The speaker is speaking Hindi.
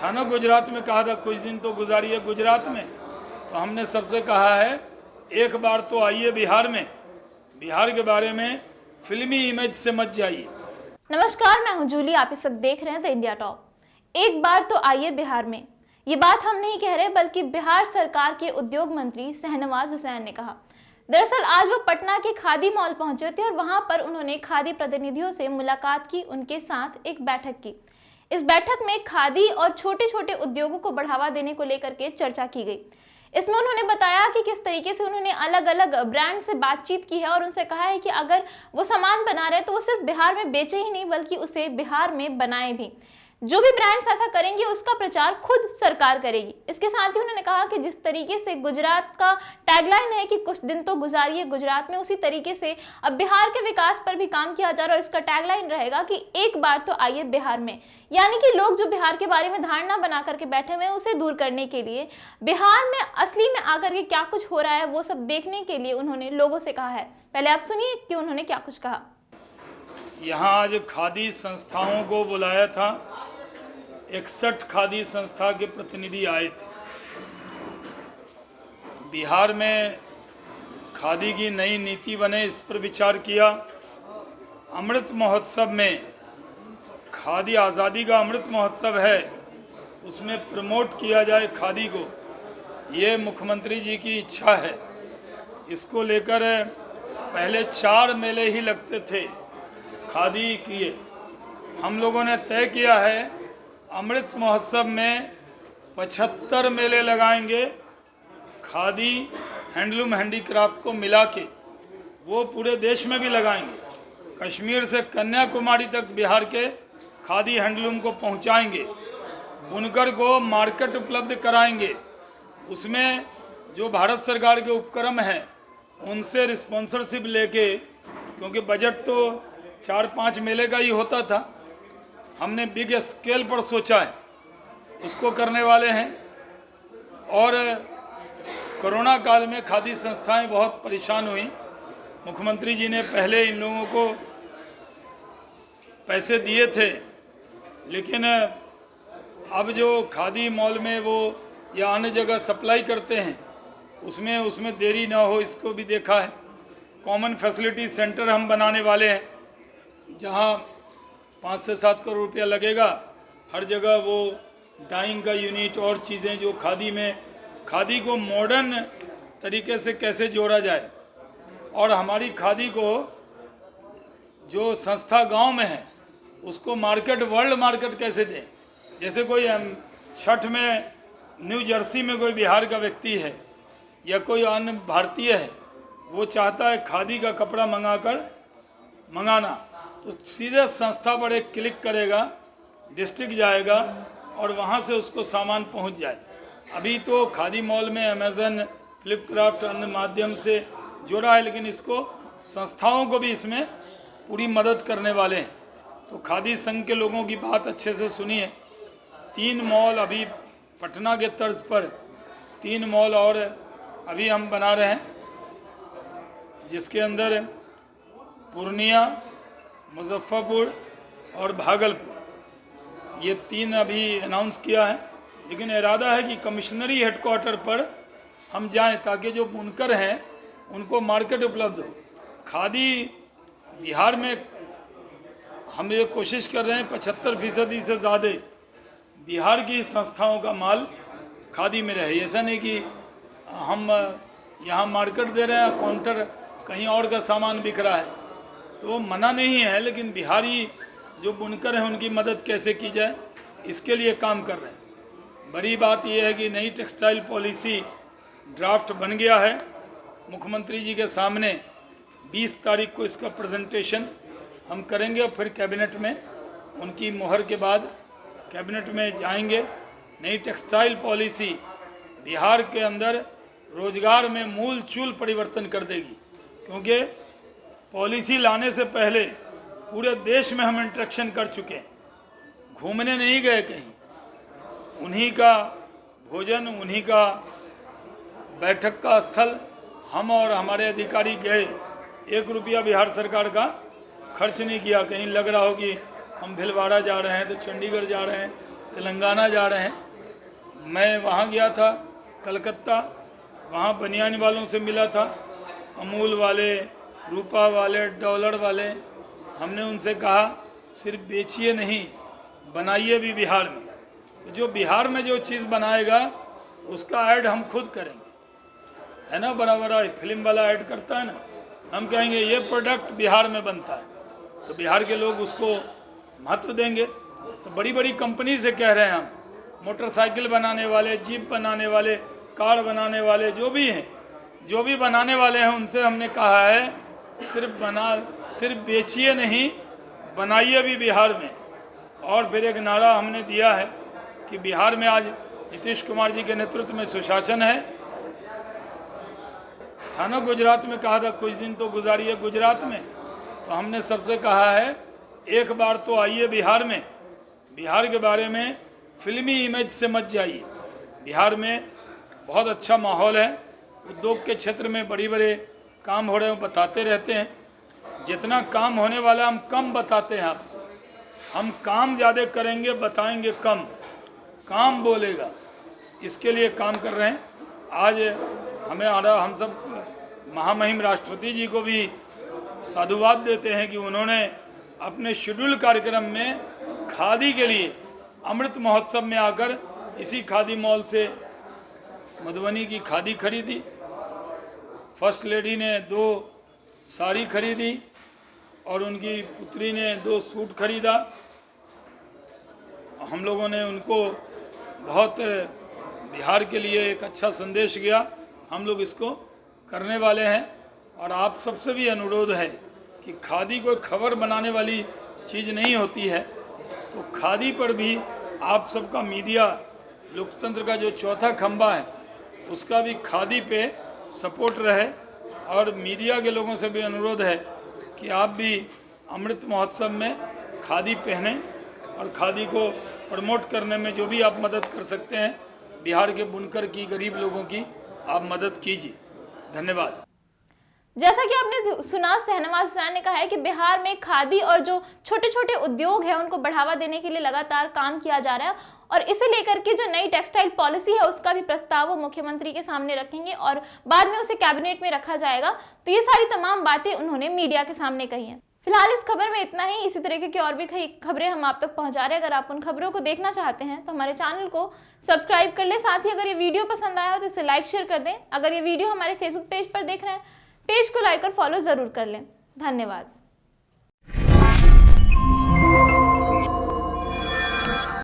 था ना, गुजरात में कहा था कुछ दिन तो गुजारिए गुजरात में। तो हमने सबसे कहा है एक बार तो आइए बिहार में, बिहार के बारे में फिल्मी इमेज से मत जाइए। नमस्कार, मैं हूं जूली, आप इस वक्त देख रहे हैं द इंडिया टॉप। एक बार तो आइए बिहार में, ये बात हम नहीं कह रहे बल्कि बिहार सरकार के उद्योग मंत्री शहनवाज हुसैन ने कहा। दरअसल आज वो पटना के खादी मॉल पहुंचे थे और वहां पर उन्होंने खादी प्रतिनिधियों से मुलाकात की, उनके साथ एक बैठक की। इस बैठक में खादी और छोटे छोटे उद्योगों को बढ़ावा देने को लेकर के चर्चा की गई। इसमें उन्होंने बताया कि किस तरीके से उन्होंने अलग अलग ब्रांड से बातचीत की है और उनसे कहा है कि अगर वो सामान बना रहे हैं तो वो सिर्फ बिहार में बेचे ही नहीं बल्कि उसे बिहार में बनाए भी। जो भी ब्रांड्स ऐसा करेंगे उसका प्रचार खुद सरकार करेगी। इसके साथ ही उन्होंने कहा कि जिस तरीके से गुजरात का टैगलाइन है कि कुछ दिन तो गुजारिए गुजरात में, उसी तरीके से अब बिहार के विकास पर भी काम किया जा रहा है और इसका टैगलाइन रहेगा कि एक बार तो आइए बिहार में। यानी कि लोग जो बिहार के बारे में धारणा बना करके बैठे हुए हैं उसे दूर करने के लिए, बिहार में असली में आकर के क्या कुछ हो रहा है वो सब देखने के लिए उन्होंने लोगों से कहा है। पहले आप सुनिए कि उन्होंने क्या कुछ कहा। यहाँ आज खादी संस्थाओं को बुलाया था, 61 खादी संस्था के प्रतिनिधि आए थे। बिहार में खादी की नई नीति बने इस पर विचार किया। अमृत महोत्सव में, खादी आज़ादी का अमृत महोत्सव है, उसमें प्रमोट किया जाए खादी को, ये मुख्यमंत्री जी की इच्छा है। इसको लेकर पहले 4 मेले ही लगते थे खादी किए, हम लोगों ने तय किया है अमृत महोत्सव में 75 मेले लगाएंगे, खादी हैंडलूम हैंडीक्राफ्ट को मिला के, वो पूरे देश में भी लगाएंगे। कश्मीर से कन्याकुमारी तक बिहार के खादी हैंडलूम को पहुंचाएंगे, बुनकर को मार्केट उपलब्ध कराएंगे। उसमें जो भारत सरकार के उपक्रम हैं उनसे रिस्पॉन्सरशिप लेके, क्योंकि बजट तो 4-5 मेले का ही होता था, हमने बिग स्केल पर सोचा है, उसको करने वाले हैं। और कोरोना काल में खादी संस्थाएं बहुत परेशान हुई। मुख्यमंत्री जी ने पहले इन लोगों को पैसे दिए थे, लेकिन अब जो खादी मॉल में वो या अन्य जगह सप्लाई करते हैं उसमें देरी ना हो, इसको भी देखा है। कॉमन फैसिलिटी सेंटर हम बनाने वाले हैं, जहां 5 से 7 करोड़ रुपया लगेगा। हर जगह वो डाइंग का यूनिट और चीज़ें जो खादी में, खादी को मॉडर्न तरीके से कैसे जोड़ा जाए और हमारी खादी को जो संस्था गांव में है उसको मार्केट, वर्ल्ड मार्केट कैसे दें। जैसे कोई छठ में न्यू जर्सी में कोई बिहार का व्यक्ति है या कोई अन्य भारतीय है, वो चाहता है खादी का कपड़ा मंगाना, तो सीधे संस्था पर एक क्लिक करेगा, डिस्ट्रिक्ट जाएगा और वहाँ से उसको सामान पहुँच जाए। अभी तो खादी मॉल में अमेज़न, फ्लिपकार्ट अन्य माध्यम से जोड़ा है, लेकिन इसको संस्थाओं को भी इसमें पूरी मदद करने वाले हैं। तो खादी संघ के लोगों की बात अच्छे से सुनिए। 3 मॉल अभी पटना के तर्ज पर 3 मॉल और अभी हम बना रहे हैं, जिसके अंदर पूर्णिया, मुजफ्फरपुर और भागलपुर, ये 3 अभी अनाउंस किया है। लेकिन इरादा है कि कमिश्नरी हेडक्वार्टर पर हम जाएं ताकि जो बुनकर हैं उनको मार्केट उपलब्ध हो। खादी बिहार में हम ये कोशिश कर रहे हैं 75% से ज़्यादा बिहार की संस्थाओं का माल खादी में रहे। ऐसा नहीं कि हम यहाँ मार्केट दे रहे हैं, काउंटर कहीं और का सामान बिक रहा है, तो मना नहीं है, लेकिन बिहारी जो बुनकर हैं उनकी मदद कैसे की जाए, इसके लिए काम कर रहे हैं। बड़ी बात यह है कि नई टेक्सटाइल पॉलिसी ड्राफ्ट बन गया है। मुख्यमंत्री जी के सामने 20 तारीख को इसका प्रेजेंटेशन हम करेंगे और फिर कैबिनेट में उनकी मुहर के बाद कैबिनेट में जाएंगे। नई टेक्सटाइल पॉलिसी बिहार के अंदर रोजगार में मूल चूल परिवर्तन कर देगी, क्योंकि पॉलिसी लाने से पहले पूरे देश में हम इंटरेक्शन कर चुके हैं, घूमने नहीं गए कहीं। उन्हीं का भोजन, उन्हीं का बैठक का स्थल हम और हमारे अधिकारी गए। 1 रुपया बिहार सरकार का खर्च नहीं किया। कहीं लग रहा हो कि हम भीलवाड़ा जा रहे हैं तो चंडीगढ़ जा रहे हैं, तेलंगाना जा रहे हैं। मैं वहाँ गया था कलकत्ता, वहाँ बनियान वालों से मिला था, अमूल वाले, रूपा वाले, डॉलर वाले। हमने उनसे कहा सिर्फ बेचिए नहीं, बनाइए भी बिहार में। तो जो बिहार में जो चीज़ बनाएगा उसका ऐड हम खुद करेंगे, है ना। बड़ा बड़ा फिल्म वाला ऐड करता है ना, हम कहेंगे ये प्रोडक्ट बिहार में बनता है, तो बिहार के लोग उसको महत्व देंगे। तो बड़ी बड़ी कंपनी से कह रहे हैं हम, मोटरसाइकिल बनाने वाले, जीप बनाने वाले, कार बनाने वाले, जो भी हैं, जो भी बनाने वाले हैं, उनसे हमने कहा है सिर्फ बेचिए नहीं, बनाइए भी बिहार में। और फिर एक नारा हमने दिया है कि बिहार में आज नीतीश कुमार जी के नेतृत्व में सुशासन है। था ना गुजरात में, कहा था कुछ दिन तो गुजारिए गुजरात में, तो हमने सबसे कहा है एक बार तो आइए बिहार में, बिहार के बारे में फिल्मी इमेज से मत जाइए। बिहार में बहुत अच्छा माहौल है, उद्योग के क्षेत्र में बड़े बड़े काम हो रहे हैं, बताते रहते हैं। जितना काम होने वाला हम कम बताते हैं, हम काम ज़्यादा करेंगे, बताएंगे कम, काम बोलेगा, इसके लिए काम कर रहे हैं। आज हम सब महामहिम राष्ट्रपति जी को भी साधुवाद देते हैं कि उन्होंने अपने शेड्यूल कार्यक्रम में खादी के लिए अमृत महोत्सव में आकर इसी खादी मॉल से मधुबनी की खादी खरीदी। फर्स्ट लेडी ने 2 साड़ी खरीदी और उनकी पुत्री ने 2 सूट खरीदा। हम लोगों ने उनको बहुत बिहार के लिए एक अच्छा संदेश गया, हम लोग इसको करने वाले हैं। और आप सबसे भी अनुरोध है कि खादी कोई खबर बनाने वाली चीज़ नहीं होती है, तो खादी पर भी आप सबका मीडिया, लोकतंत्र का जो चौथा खंभा है, उसका भी खादी पे सपोर्ट रहे। और मीडिया के लोगों से भी अनुरोध है कि आप भी अमृत महोत्सव में खादी पहनें और खादी को प्रमोट करने में जो भी आप मदद कर सकते हैं, बिहार के बुनकर की, गरीब लोगों की आप मदद कीजिए। धन्यवाद। जैसा कि आपने सुना, शहनवाज हुसैन ने कहा है कि बिहार में खादी और जो छोटे छोटे उद्योग हैं उनको बढ़ावा देने के लिए लगातार काम किया जा रहा है, और इसे लेकर के जो नई टेक्सटाइल पॉलिसी है उसका भी प्रस्ताव वो मुख्यमंत्री के सामने रखेंगे और बाद में उसे कैबिनेट में रखा जाएगा। तो ये सारी तमाम बातें उन्होंने मीडिया के सामने कही हैं। फिलहाल इस खबर में इतना ही। इसी तरीके की और भी खबरें हम आप तक पहुंचा रहे हैं। अगर आप उन खबरों को देखना चाहते हैं तो हमारे चैनल को सब्सक्राइब कर लें। साथ ही अगर ये वीडियो पसंद आया हो तो इसे लाइक शेयर कर दें। अगर ये वीडियो हमारे फेसबुक पेज पर देख रहे हैं, पेज को लाइक और फॉलो जरूर कर लें। धन्यवाद।